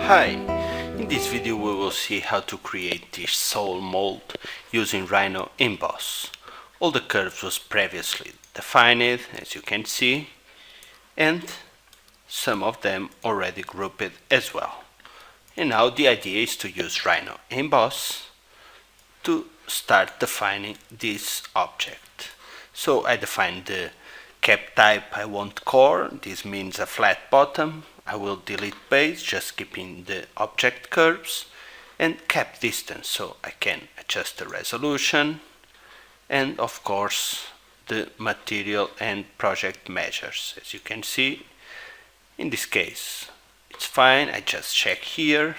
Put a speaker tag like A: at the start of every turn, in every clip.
A: Hi! In this video we will see how to create this soul mold using Rhino Emboss. All the curves was previously defined, as you can see, and some of them already grouped as well. And now the idea is to use Rhino Emboss to start defining this object. So I define the cap type I want core, this means a flat bottom. I will delete base, just keeping the object curves, and cap distance, so I can adjust the resolution, and of course the material and project measures. As you can see, in this case it's fine, I just check here,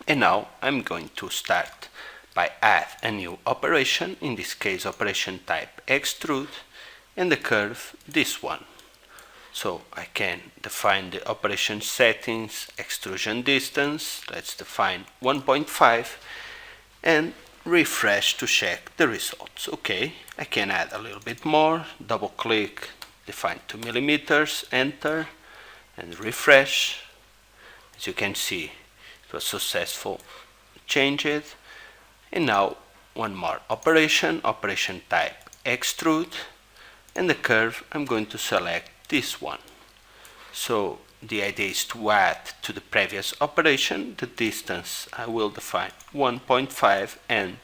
A: and now I'm going to start by add a new operation, in this case operation type extrude, and the curve this one. So I can define the operation settings, extrusion distance, let's define 1.5, and refresh to check the results. Okay, I can add a little bit more, double click, define 2 millimeters, enter, and refresh. As you can see, it was successful, change it, and now one more operation, operation type extrude, and the curve I'm going to select this one. So the idea is to add to the previous operation the distance. I will define 1.5 and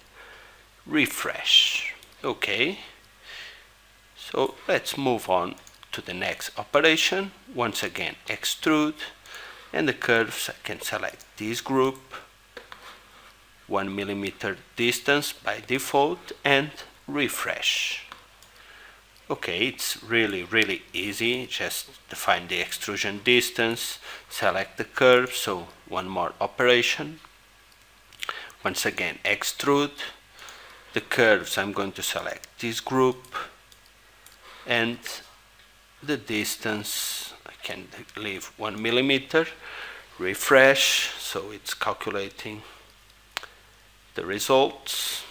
A: refresh. Okay, so let's move on to the next operation. Once again extrude, and the curves I can select this group, 1 millimeter distance by default, and refresh. Okay, it's really easy, just define the extrusion distance, select the curve, so one more operation. Once again extrude, the curves I'm going to select this group, and the distance I can leave 1 millimeter, refresh, so it's calculating the results.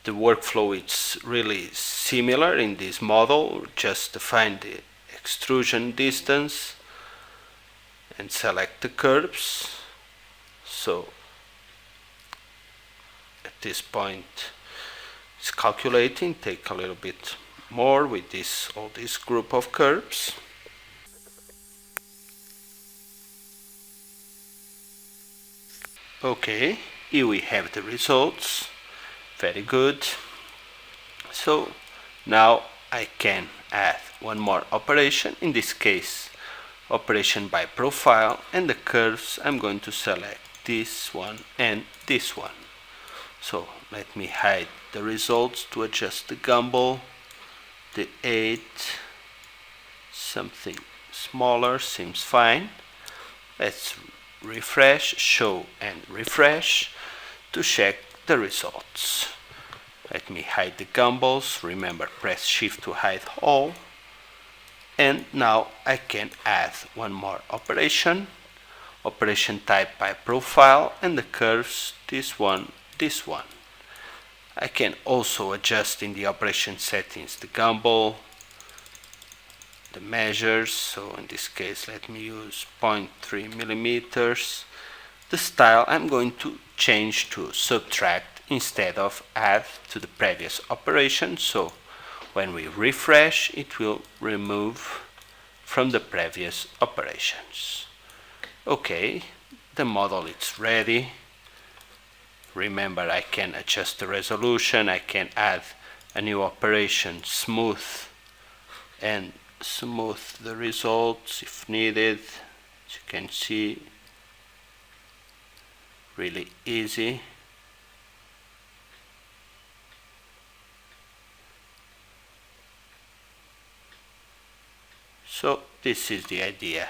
A: The workflow is really similar in this model, just define the extrusion distance and select the curves. So at this point it's calculating, take a little bit more with all this group of curves. Okay, here we have the results. Very good. So now I can add one more operation, in this case operation by profile, and the curves I'm going to select this one and this one. So let me hide the results to adjust the gumball, the 8, something smaller seems fine. Let's refresh, show and refresh to check the results. Let me hide the gumballs, remember press shift to hide all, and now I can add one more operation, operation type by profile, and the curves this one, this one. I can also adjust in the operation settings the gumball, the measures, so in this case let me use 0.3 millimeters. The style I'm going to change to subtract instead of add to the previous operation, so when we refresh it will remove from the previous operations. Okay, the model is ready. Remember, I can adjust the resolution, I can add a new operation, smooth, and smooth the results if needed. As you can see, really easy. So this is the idea.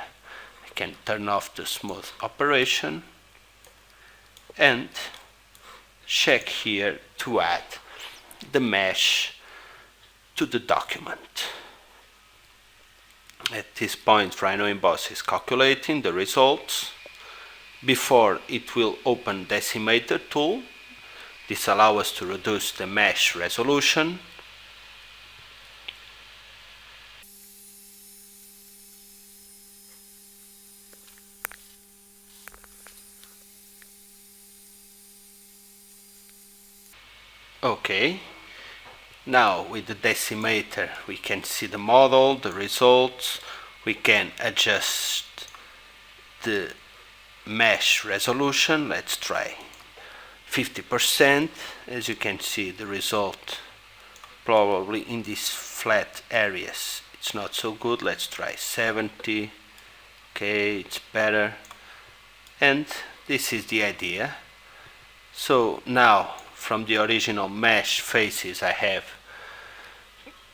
A: I can turn off the smooth operation and check here to add the mesh to the document. At this point Rhino Emboss is calculating the results. Before it will open decimator tool. This allows us to reduce the mesh resolution. Okay, now with the decimator we can see the model, the results. We can adjust the mesh resolution. Let's try 50%. As you can see, the result probably in these flat areas it's not so good. Let's try 70. Okay, it's better. And this is the idea. So now from the original mesh faces I have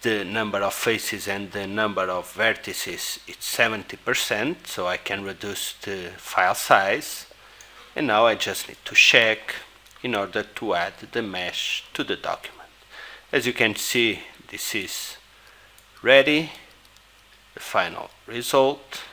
A: the number of faces and the number of vertices. It's 70%, so I can reduce the file size. And now I just need to check in order to add the mesh to the document. As you can see, this is ready, the final result.